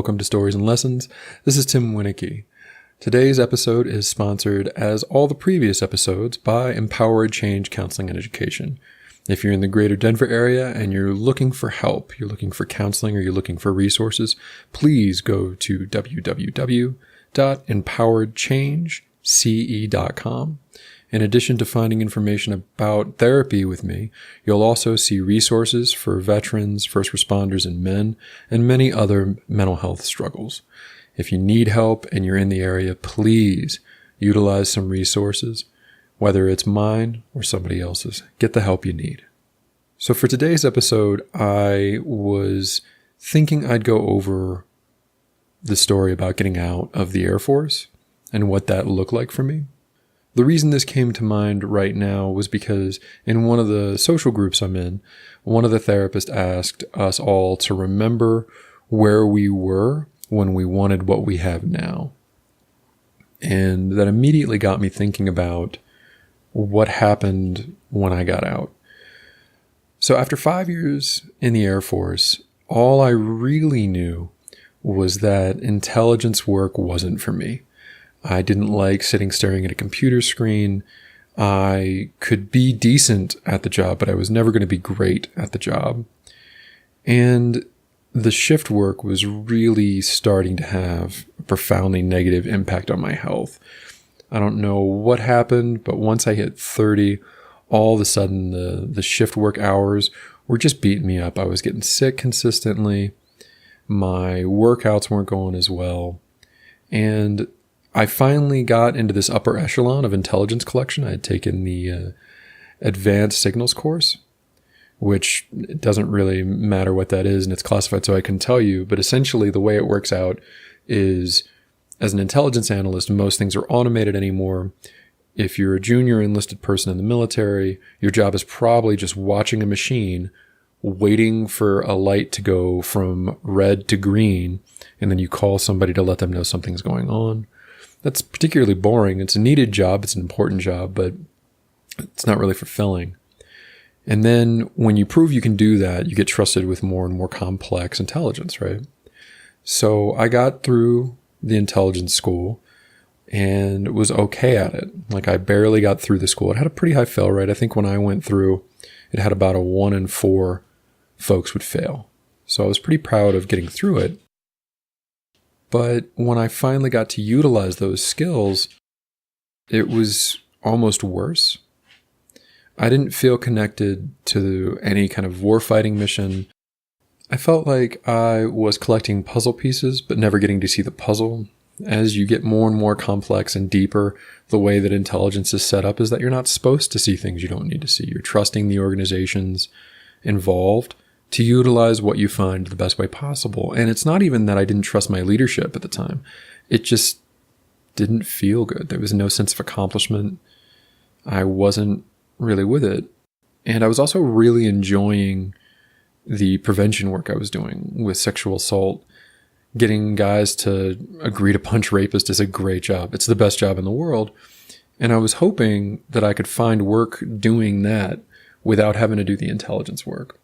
welcome to Stories and Lessons. This is Tim Winicki. Today's episode is sponsored, as all the previous episodes, by Empowered Change Counseling and Education. If you're in the greater Denver area and you're looking for help, you're looking for counseling, or you're looking for resources, please go to www.empoweredchangece.com. In addition to finding information about therapy with me, you'll also see resources for veterans, first responders, and men, and many other mental health struggles. If you need help and you're in the area, please utilize some resources, whether it's mine or somebody else's. Get the help you need. So for today's episode, I was thinking I'd go over the story about getting out of the Air Force and what that looked like for me. The reason this came to mind right now was because in one of the social groups I'm in, one of the therapists asked us all to remember where we were when we wanted what we have now. And that immediately got me thinking about what happened when I got out. So after 5 years in the Air Force, all I really knew was that intelligence work wasn't for me. I didn't like sitting staring at a computer screen. I could be decent at the job, but I was never going to be great at the job. And the shift work was really starting to have a profoundly negative impact on my health. I don't know what happened, but once I hit 30, all of a sudden the shift work hours were just beating me up. I was getting sick consistently. My workouts weren't going as well. And I finally got into this upper echelon of intelligence collection. I had taken the advanced signals course, which doesn't really matter what that is, and it's classified so I can tell you. But essentially the way it works out is, as an intelligence analyst, most things are automated anymore. If you're a junior enlisted person in the military, your job is probably just watching a machine, waiting for a light to go from red to green, and then you call somebody to let them know something's going on. That's particularly boring. It's a needed job. It's an important job, but it's not really fulfilling. And then when you prove you can do that, you get trusted with more and more complex intelligence, right? So I got through the intelligence school and was okay at it. Like, I barely got through the school. It had a pretty high fail rate. I think when I went through, it had about a 1 in 4 folks would fail. So I was pretty proud of getting through it. But when I finally got to utilize those skills, it was almost worse. I didn't feel connected to any kind of warfighting mission. I felt like I was collecting puzzle pieces, but never getting to see the puzzle. As you get more and more complex and deeper, the way that intelligence is set up is that you're not supposed to see things you don't need to see. You're trusting the organizations involved to utilize what you find the best way possible. And it's not even that I didn't trust my leadership at the time. It just didn't feel good. There was no sense of accomplishment. I wasn't really with it. And I was also really enjoying the prevention work I was doing with sexual assault. Getting guys to agree to punch rapists is a great job. It's the best job in the world. And I was hoping that I could find work doing that without having to do the intelligence work.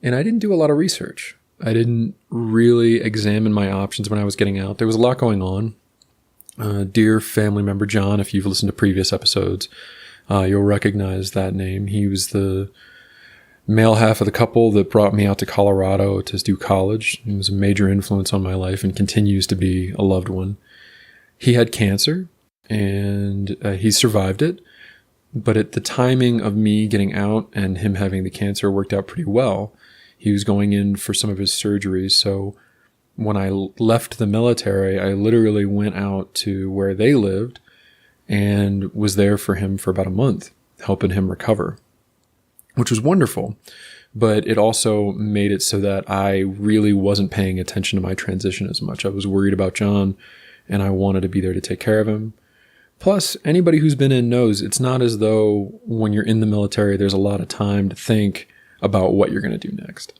And I didn't do a lot of research. I didn't really examine my options when I was getting out. There was a lot going on. Dear family member John, if you've listened to previous episodes, you'll recognize that name. He was the male half of the couple that brought me out to Colorado to do college. He was a major influence on my life and continues to be a loved one. He had cancer, and he survived it. But at the timing of me getting out and him having the cancer worked out pretty well. He was going in for some of his surgeries. So when I left the military, I literally went out to where they lived and was there for him for about a month, helping him recover, which was wonderful. But it also made it so that I really wasn't paying attention to my transition as much. I was worried about John, and I wanted to be there to take care of him. Plus, anybody who's been in knows it's not as though when you're in the military, there's a lot of time to think about what you're going to do next.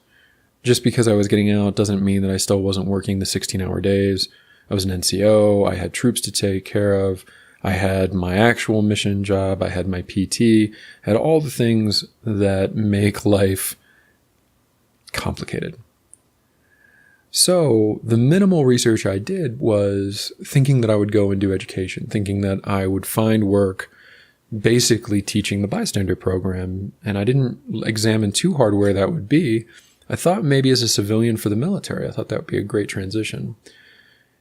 Just because I was getting out doesn't mean that I still wasn't working the 16-hour days. I was an NCO. I had troops to take care of. I had my actual mission job. I had my PT. I had all the things that make life complicated. So the minimal research I did was thinking that I would go and do education, thinking that I would find work basically teaching the bystander program. And I didn't examine too hard where that would be. I thought maybe as a civilian for the military. I thought that would be a great transition.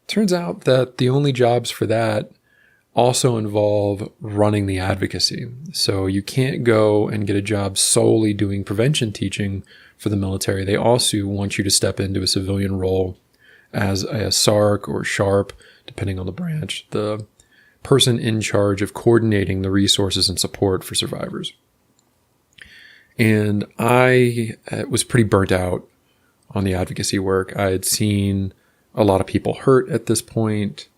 Turns out that the only jobs for that also involve running the advocacy. So you can't go and get a job solely doing prevention teaching for the military. They also want you to step into a civilian role as a SARC or SHARP, depending on the branch, the person in charge of coordinating the resources and support for survivors. And I was pretty burnt out on the advocacy work. I had seen a lot of people hurt at this point.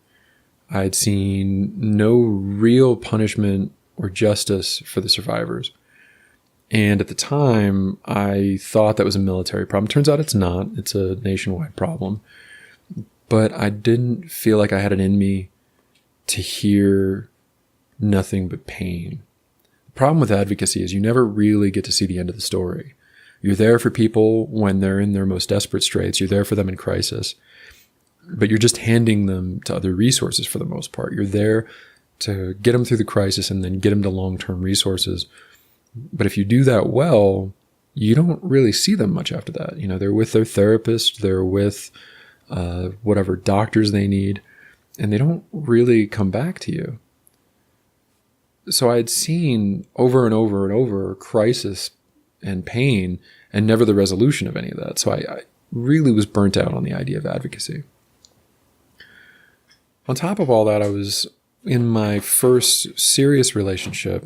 I had seen no real punishment or justice for the survivors. And at the time, I thought that was a military problem. Turns out it's not. It's a nationwide problem. But I didn't feel like I had it in me to hear nothing but pain. The problem with advocacy is you never really get to see the end of the story. You're there for people when they're in their most desperate straits. You're there for them in crisis. But you're just handing them to other resources for the most part. You're there to get them through the crisis and then get them to long-term resources. But if you do that well, you don't really see them much after that. You know, they're with their therapist, they're with whatever doctors they need, and they don't really come back to you. So I had seen over and over and over crisis and pain and never the resolution of any of that. So I really was burnt out on the idea of advocacy. On top of all that, I was in my first serious relationship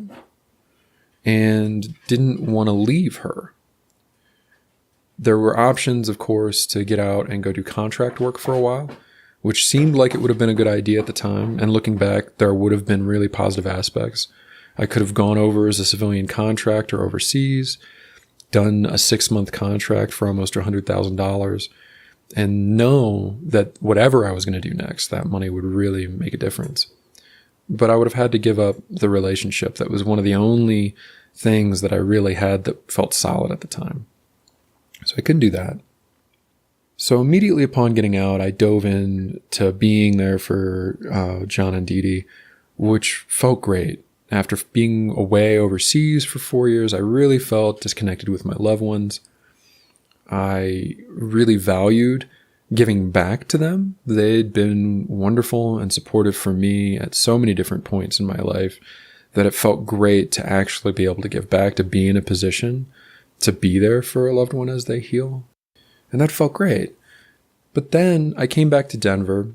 and didn't want to leave her. There were options, of course, to get out and go do contract work for a while, which seemed like it would have been a good idea at the time. And looking back, there would have been really positive aspects. I could have gone over as a civilian contractor overseas, done a 6-month contract for almost $100,000, and know that whatever I was going to do next, that money would really make a difference. But I would have had to give up the relationship. That was one of the only things that I really had that felt solid at the time. So I couldn't do that. So immediately upon getting out, I dove in to being there for John and Dee Dee, which felt great. After being away overseas for 4 years, I really felt disconnected with my loved ones. I really valued giving back to them. They'd been wonderful and supportive for me at so many different points in my life that it felt great to actually be able to give back, to be in a position to be there for a loved one as they heal. And that felt great. But then I came back to Denver,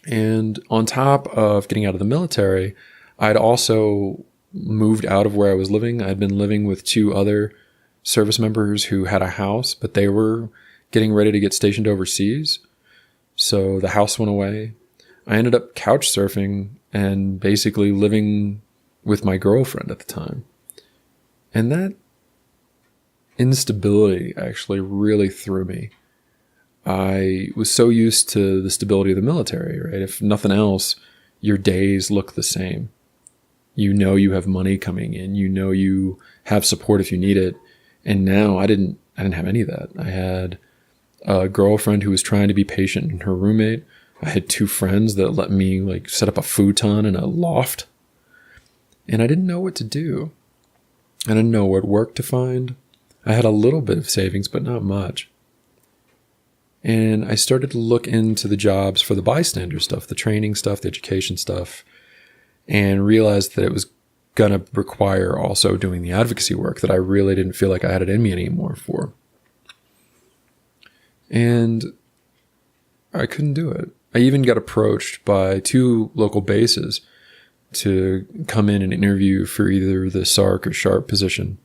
and on top of getting out of the military, I'd also moved out of where I was living. I'd been living with 2 other service members who had a house, but they were getting ready to get stationed overseas. So the house went away. I ended up couch surfing and basically living with my girlfriend at the time. And that instability actually really threw me. I was so used to the stability of the military, right? If nothing else, your days look the same. You know you have money coming in. You know you have support if you need it. And now I didn't have any of that. I had a girlfriend who was trying to be patient and her roommate. I had 2 friends that let me set up a futon in a loft. And I didn't know what to do. I didn't know what work to find. I had a little bit of savings, but not much. And I started to look into the jobs for the bystander stuff, the training stuff, the education stuff, and realized that it was going to require also doing the advocacy work that I really didn't feel like I had it in me anymore for. And I couldn't do it. I even got approached by 2 local bases to come in and interview for either the SARC or SHARP position.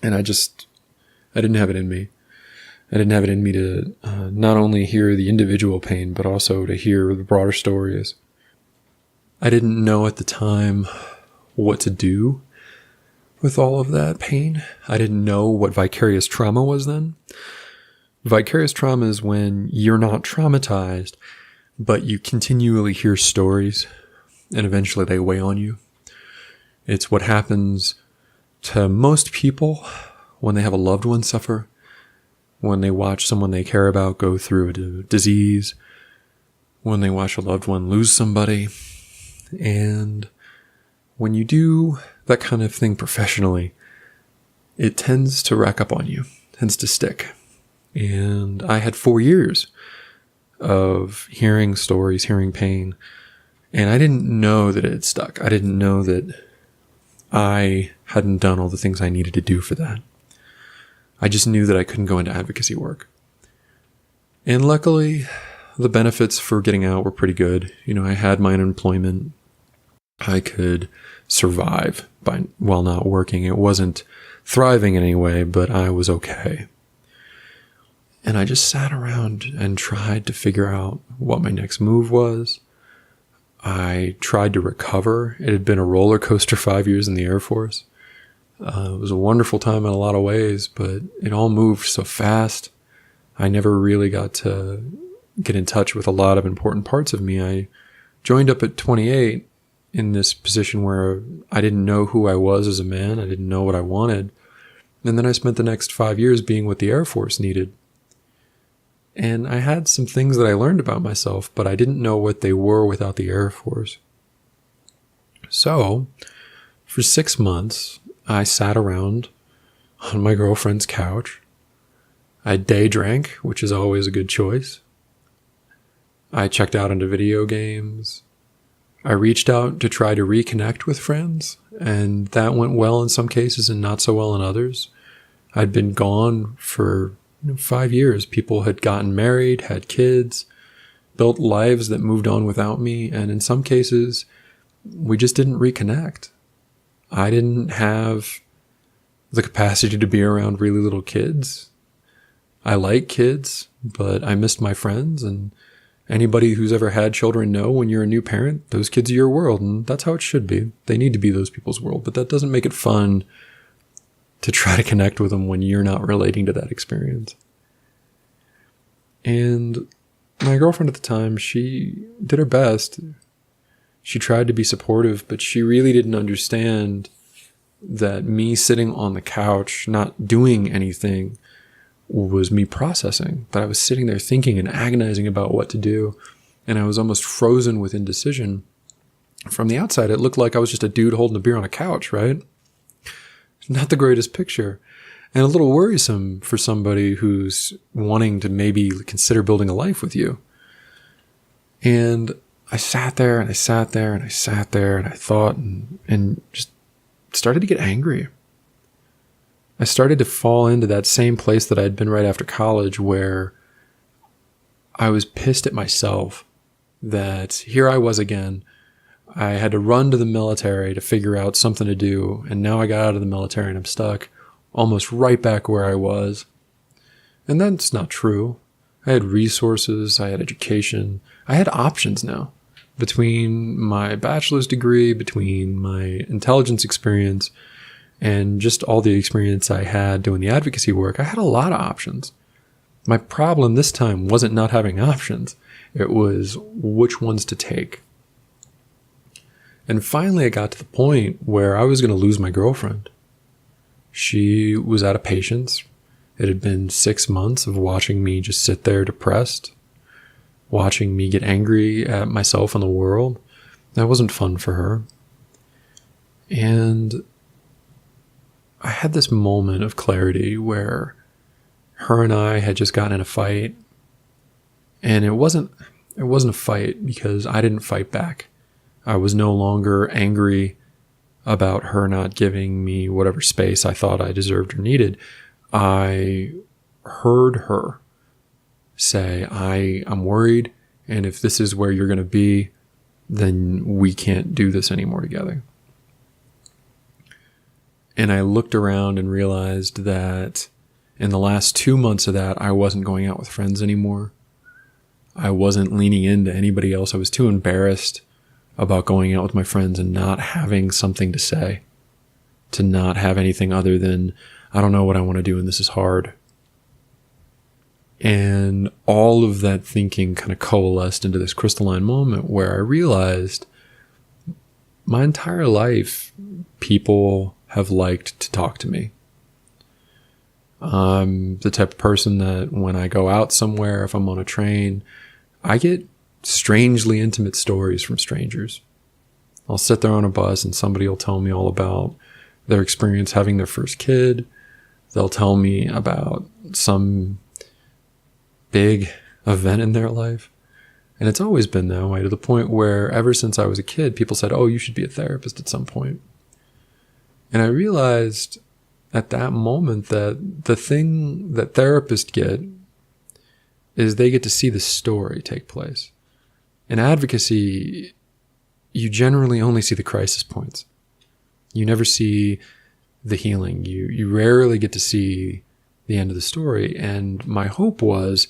And I didn't have it in me. I didn't have it in me to not only hear the individual pain, but also to hear the broader stories. I didn't know at the time what to do with all of that pain. I didn't know what vicarious trauma was then. Vicarious trauma is when you're not traumatized, but you continually hear stories, and eventually they weigh on you. It's what happens to most people when they have a loved one suffer. when they watch someone they care about go through a disease, when they watch a loved one lose somebody. And when you do that kind of thing professionally, it tends to rack up on you, tends to stick. And I had 4 years of hearing stories, hearing pain, and I didn't know that it had stuck. I didn't know that I hadn't done all the things I needed to do for that. I just knew that I couldn't go into advocacy work. And luckily, the benefits for getting out were pretty good. I had my own employment. I could survive while not working. It wasn't thriving in any way, but I was okay. And I just sat around and tried to figure out what my next move was. I tried to recover. It had been a roller coaster 5 years in the Air Force. It was a wonderful time in a lot of ways, but it all moved so fast. I never really got to get in touch with a lot of important parts of me. I joined up at 28 in this position where I didn't know who I was as a man. I didn't know what I wanted. And then I spent the next 5 years being what the Air Force needed. And I had some things that I learned about myself, but I didn't know what they were without the Air Force. So, for 6 months, I sat around on my girlfriend's couch. I day drank, which is always a good choice. I checked out into video games. I reached out to try to reconnect with friends, and that went well in some cases and not so well in others. I'd been gone for 5 years. People had gotten married, had kids, built lives that moved on without me, and in some cases, we just didn't reconnect. I didn't have the capacity to be around really little kids. I like kids, but I missed my friends, and anybody who's ever had children know when you're a new parent, those kids are your world, and that's how it should be. They need to be those people's world, but that doesn't make it fun to try to connect with them when you're not relating to that experience. And my girlfriend at the time, she did her best. She tried to be supportive, but she really didn't understand that me sitting on the couch, not doing anything, was me processing. That I was sitting there thinking and agonizing about what to do, and I was almost frozen with indecision. From the outside, it looked like I was just a dude holding a beer on a couch, right? Not the greatest picture, and a little worrisome for somebody who's wanting to maybe consider building a life with you. And I sat there and I sat there and I sat there and I thought and just started to get angry. I started to fall into that same place that I'd been right after college, where I was pissed at myself that here I was again. I had to run to the military to figure out something to do, and now I got out of the military and I'm stuck almost right back where I was. And that's not true. I had resources, I had education, I had options now. Between my bachelor's degree, between my intelligence experience, and just all the experience I had doing the advocacy work, I had a lot of options. My problem this time wasn't not having options. It was which ones to take. And finally, I got to the point where I was going to lose my girlfriend. She was out of patience. It had been 6 months of watching me just sit there depressed, watching me get angry at myself and the world. That wasn't fun for her. And I had this moment of clarity where her and I had just gotten in a fight. And it wasn't a fight because I didn't fight back. I was no longer angry about her not giving me whatever space I thought I deserved or needed. I heard her say, I'm worried, and if this is where you're going to be, then we can't do this anymore together. And I looked around and realized that in the last 2 months of that, I wasn't going out with friends anymore. I wasn't leaning into anybody else. I was too embarrassed about going out with my friends and not having something to say, to not have anything other than, I don't know what I want to do and this is hard. And all of that thinking kind of coalesced into this crystalline moment where I realized my entire life, people have liked to talk to me. I'm the type of person that when I go out somewhere, if I'm on a train, I get strangely intimate stories from strangers. I'll sit there on a bus and somebody will tell me all about their experience having their first kid. They'll tell me about some big event in their life. And it's always been that way, to the point where ever since I was a kid, people said, oh, you should be a therapist at some point. And I realized at that moment that the thing that therapists get is they get to see the story take place. In advocacy, you generally only see the crisis points. You never see the healing. You rarely get to see the end of the story. And my hope was,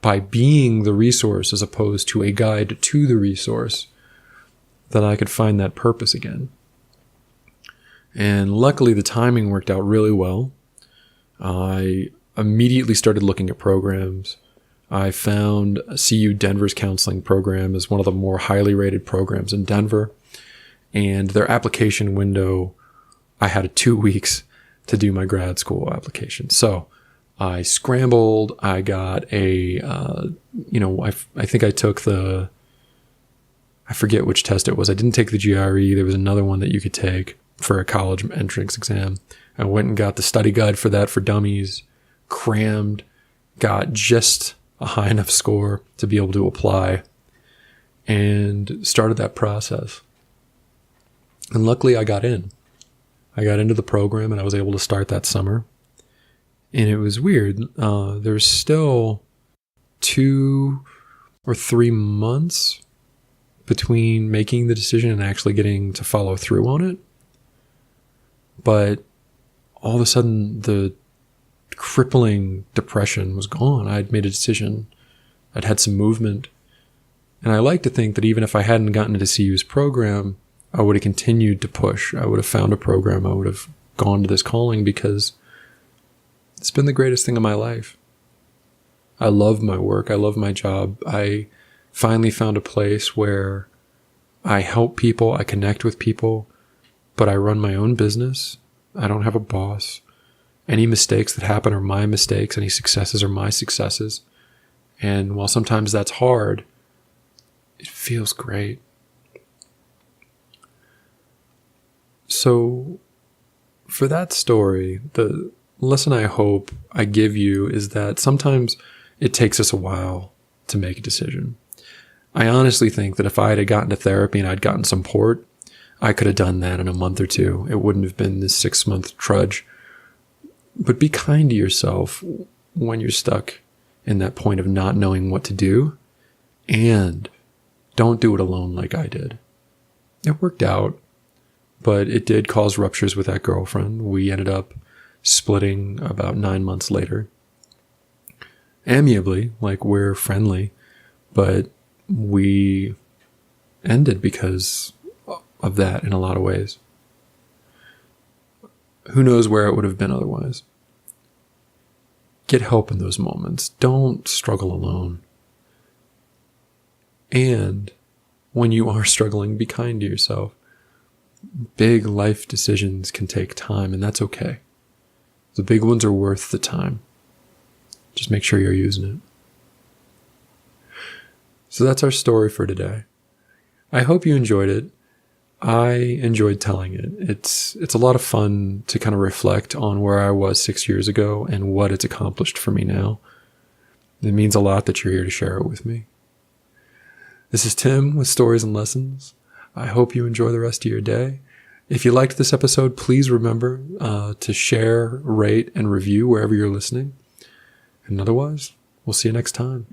by being the resource as opposed to a guide to the resource, that I could find that purpose again. And luckily, the timing worked out really well. I immediately started looking at programs. I found CU Denver's counseling program as one of the more highly rated programs in Denver. And their application window, I had 2 weeks to do my grad school application. So I scrambled. I got I think I took I forget which test it was. I didn't take the GRE. There was another one that you could take for a college entrance exam. I went and got the study guide for that for dummies, crammed, got just a high enough score to be able to apply, and started that process. And luckily I got in. I got into the program and I was able to start that summer. And it was weird. There's still 2 or 3 months between making the decision and actually getting to follow through on it. But all of a sudden, the crippling depression was gone. I'd made a decision. I'd had some movement. And I like to think that even if I hadn't gotten into CU's program, I would have continued to push. I would have found a program. I would have gone to this calling, because it's been the greatest thing in my life. I love my work. I love my job. I finally found a place where I help people. I connect with people, but I run my own business. I don't have a boss. Any mistakes that happen are my mistakes. Any successes are my successes. And while sometimes that's hard, it feels great. So for that story, the lesson I hope I give you is that sometimes it takes us a while to make a decision. I honestly think that if I had gotten to therapy and I'd gotten support, I could have done that in a month or 2. It wouldn't have been this 6-month trudge. But be kind to yourself when you're stuck in that point of not knowing what to do, and don't do it alone like I did. It worked out, but it did cause ruptures with that girlfriend. We ended up splitting about 9 months later. Amiably, like we're friendly, but we ended because of that in a lot of ways. Who knows where it would have been otherwise. Get help in those moments. Don't struggle alone. And when you are struggling, be kind to yourself. Big life decisions can take time, and that's okay. The big ones are worth the time. Just make sure you're using it. So that's our story for today. I hope you enjoyed it. I enjoyed telling it. It's a lot of fun to kind of reflect on where I was 6 years ago and what it's accomplished for me now. It means a lot that you're here to share it with me. This is Tim with Stories and Lessons. I hope you enjoy the rest of your day. If you liked this episode, please remember to share, rate, and review wherever you're listening. And otherwise, we'll see you next time.